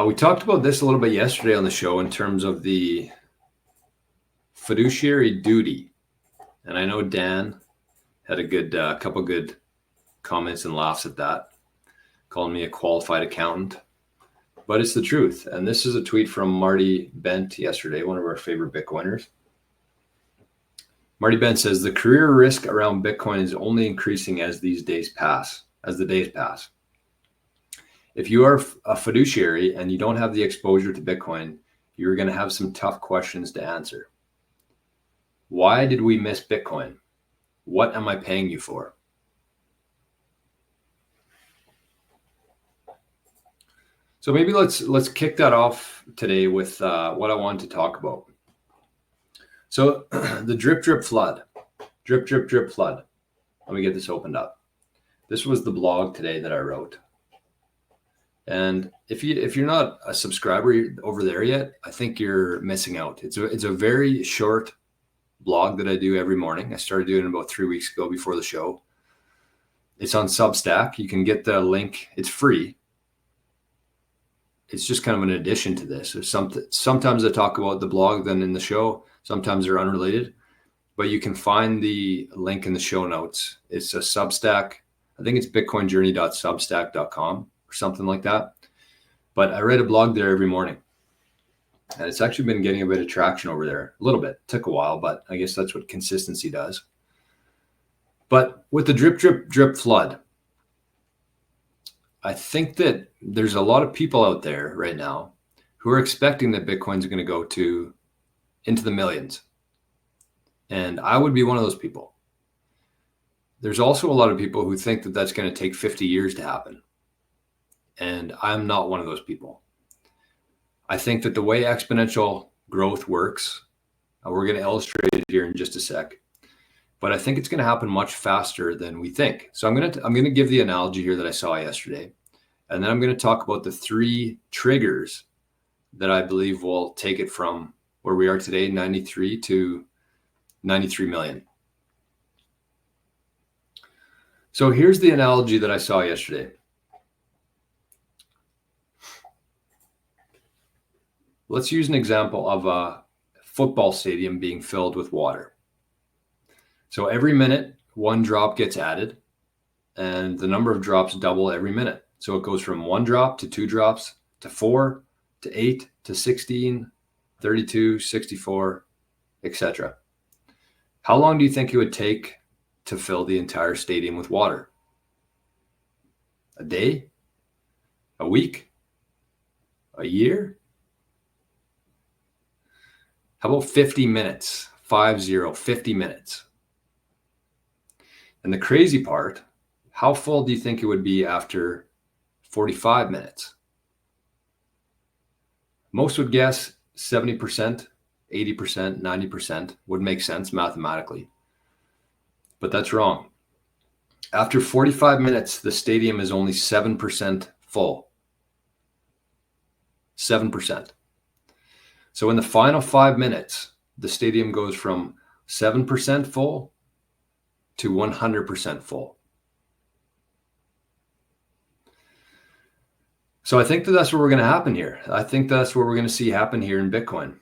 We talked about this a little bit yesterday on the show in terms of the fiduciary duty. And I know Dan had a good couple good comments and laughs at that, calling me a qualified accountant. But it's the truth. And this is a tweet from Marty Bent yesterday, one of our favorite Bitcoiners. Marty Bent says, the career risk around Bitcoin is only increasing as the days pass. If you are a fiduciary and you don't have the exposure to Bitcoin, you're going to have some tough questions to answer. Why did we miss Bitcoin? What am I paying you for? So maybe let's kick that off today with what I want to talk about. So the drip flood. Let me get this opened up. This was the blog today that I wrote. And if you're not a subscriber over there yet, I think you're missing out. It's a very short blog that I do every morning. I started doing it about 3 weeks ago before the show. It's on Substack. You can get the link. It's free. It's just kind of an addition to this. Sometimes I talk about the blog than in the show. Sometimes they're unrelated, but you can find the link in the show notes. It's a Substack. I think it's bitcoinjourney.substack.com or something like that. But I write a blog there every morning. And it's actually been getting a bit of traction over there. A little bit. It took a while, but I guess that's what consistency does. But with the drip flood, I think that there's a lot of people out there right now who are expecting that Bitcoin's going to go into the millions. And I would be one of those people. There's also a lot of people who think that that's going to take 50 years to happen. And I'm not one of those people. I think that the way exponential growth works, we're going to illustrate it here in just a sec, but I think it's going to happen much faster than we think. So I'm going to give the analogy here that I saw yesterday, and then I'm going to talk about the 3 triggers that I believe will take it from where we are today, 93 to 93 million. So here's the analogy that I saw yesterday. Let's use an example of a football stadium being filled with water. So every minute, 1 drop gets added, and the number of drops double every minute. So it goes from 1 drop to 2 drops to 4 to 8 to 16, 32, 64, etc. How long do you think it would take to fill the entire stadium with water? A day? A week? A year? How about 50 minutes? 50 minutes. And the crazy part, how full do you think it would be after 45 minutes? Most would guess 70%, 80%, 90% would make sense mathematically. But that's wrong. After 45 minutes, the stadium is only 7% full. 7%. So in the final 5 minutes, the stadium goes from 7% full to 100% full. So I think that that's what we're going to happen here. I think that's what we're going to see happen here in Bitcoin,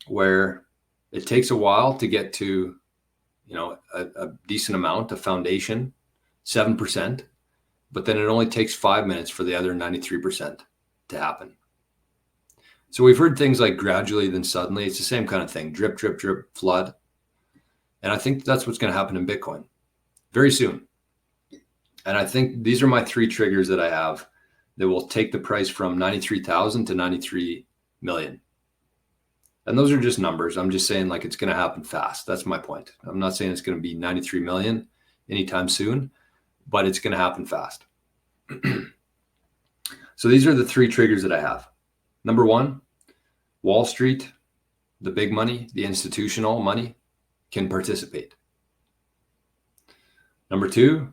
where it takes a while to get to, a decent amount, a foundation, 7%, but then it only takes 5 minutes for the other 93% to happen. So we've heard things like gradually, then suddenly. It's the same kind of thing. Drip, flood. And I think that's what's going to happen in Bitcoin very soon. And I think these are my 3 triggers that I have that will take the price from 93,000 to 93 million. And those are just numbers. I'm just saying it's going to happen fast. That's my point. I'm not saying it's going to be 93 million anytime soon, but it's going to happen fast. So these are the 3 triggers that I have. Number 1, Wall Street, the big money, the institutional money can participate. Number 2,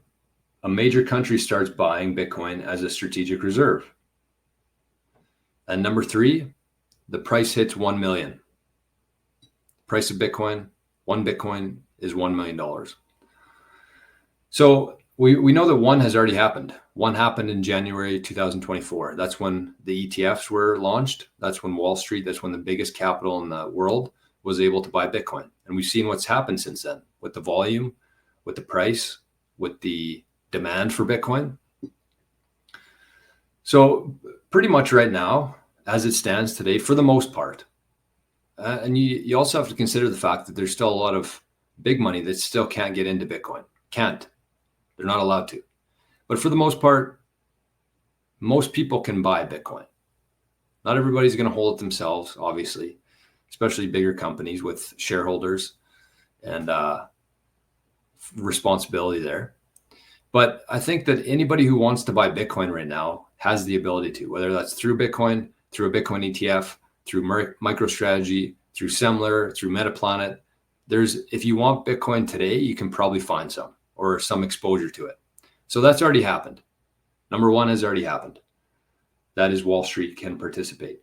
a major country starts buying Bitcoin as a strategic reserve. And number 3, the price hits 1 million. Price of Bitcoin, 1 Bitcoin is $1 million. So we know that one has already happened. One happened in January 2024. That's when the ETFs were launched. That's when Wall Street, that's when the biggest capital in the world was able to buy Bitcoin. And we've seen what's happened since then with the volume, with the price, with the demand for Bitcoin. So pretty much right now, as it stands today, for the most part, and you also have to consider the fact that there's still a lot of big money that still can't get into Bitcoin. Can't. They're not allowed to. But for the most part, most people can buy Bitcoin. Not everybody's going to hold it themselves, obviously, especially bigger companies with shareholders and responsibility there. But I think that anybody who wants to buy Bitcoin right now has the ability to, whether that's through Bitcoin, through a Bitcoin ETF, through MicroStrategy, through Semler, through Metaplanet. If you want Bitcoin today, you can probably find some or some exposure to it. So that's already happened. Number one has already happened. That is Wall Street can participate.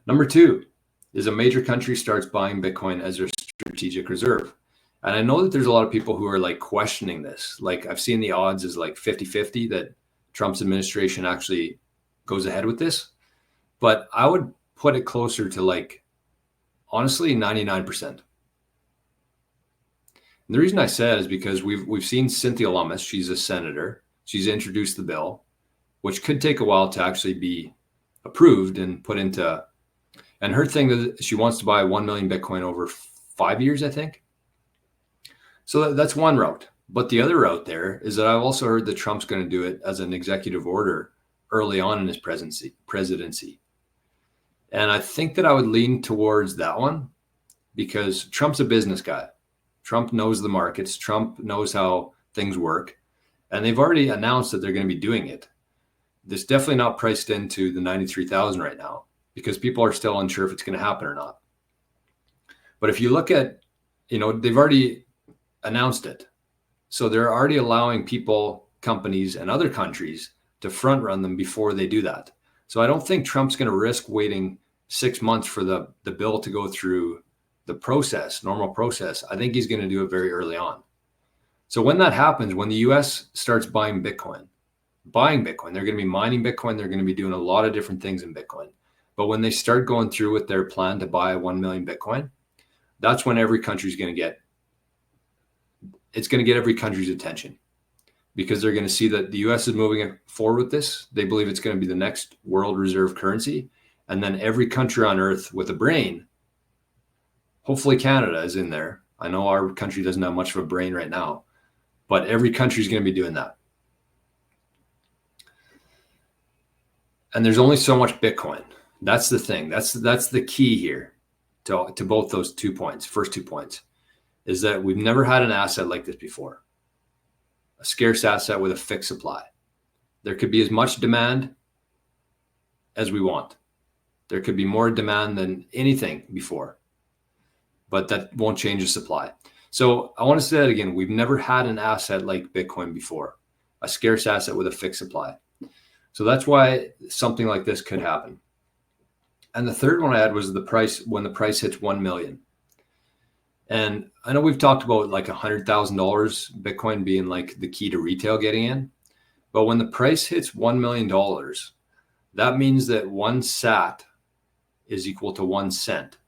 Number two is a major country starts buying Bitcoin as their strategic reserve. And I know that there's a lot of people who are like questioning this. Like I've seen the odds is like 50-50 that Trump's administration actually goes ahead with this. But I would put it closer to like, honestly, 99%. And the reason I said is because we've seen Cynthia Lummis. She's a senator. She's introduced the bill, which could take a while to actually be approved and put into. And her thing is she wants to buy 1 million Bitcoin over 5 years, I think. So that's one route. But the other route there is that I've also heard that Trump's going to do it as an executive order early on in his presidency. And I think that I would lean towards that one because Trump's a business guy. Trump knows the markets. Trump knows how things work. And they've already announced that they're going to be doing it. It's definitely not priced into the 93,000 right now because people are still unsure if it's going to happen or not. But if you look at, they've already announced it. So they're already allowing people, companies, and other countries to front run them before they do that. So I don't think Trump's going to risk waiting 6 months for the bill to go through the normal process. I think he's going to do it very early on. So when that happens, when the US starts buying Bitcoin, they're going to be mining Bitcoin. They're going to be doing a lot of different things in Bitcoin. But when they start going through with their plan to buy 1 million Bitcoin, that's when every country's going to get every country's attention because they're going to see that the US is moving forward with this. They believe it's going to be the next world reserve currency. And then every country on earth with a brain, hopefully Canada is in there. I know our country doesn't have much of a brain right now, but every country is going to be doing that. And there's only so much Bitcoin. That's the thing. That's the key here to both those 2 points, first 2 points, is that we've never had an asset like this before. A scarce asset with a fixed supply. There could be as much demand as we want. There could be more demand than anything before, but that won't change the supply. So I want to say that again. We've never had an asset like Bitcoin before, a scarce asset with a fixed supply. So that's why something like this could happen. And the third one I had was the price, when the price hits 1 million. And I know we've talked about like $100,000 Bitcoin being like the key to retail getting in. But when the price hits $1 million, that means that 1 sat is equal to 1 cent.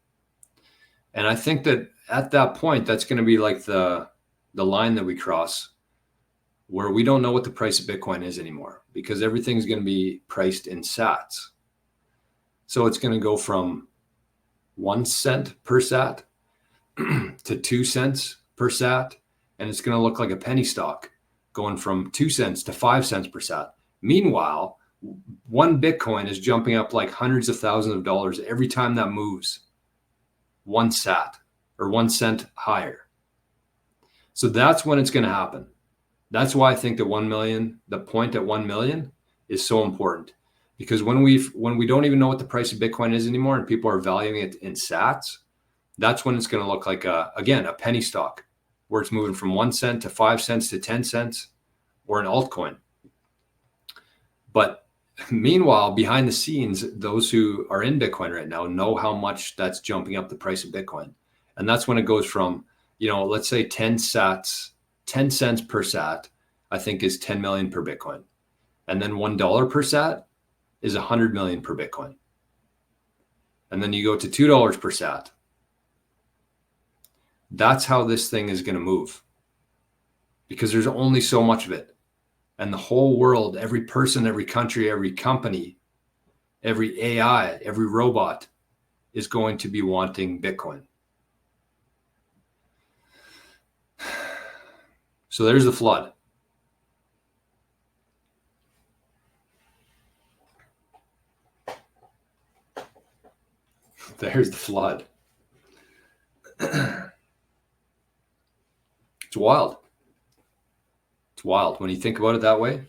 And I think that at that point, that's going to be like the line that we cross where we don't know what the price of Bitcoin is anymore because everything's going to be priced in sats. So it's going to go from 1 cent per sat to 2 cents per sat. And it's going to look like a penny stock going from 2 cents to 5 cents per sat. Meanwhile, 1 Bitcoin is jumping up like hundreds of thousands of dollars every time that moves 1 sat or 1 cent higher. So that's when it's going to happen. That's why I think that 1 million, the point at 1 million is so important because when we don't even know what the price of Bitcoin is anymore and people are valuing it in sats, that's when it's going to look like a penny stock where it's moving from 1 cent to 5 cents to 10 cents or an altcoin. But meanwhile, behind the scenes, those who are in Bitcoin right now know how much that's jumping up the price of Bitcoin. And that's when it goes from, let's say 10 cents per sat I think, is 10 million per Bitcoin. And then $1 per sat is 100 million per Bitcoin. And then you go to $2 per sat. That's how this thing is going to move, because there's only so much of it. And the whole world, every person, every country, every company, every AI, every robot is going to be wanting Bitcoin. So there's the flood. There's the flood. It's wild. It's wild when you think about it that way.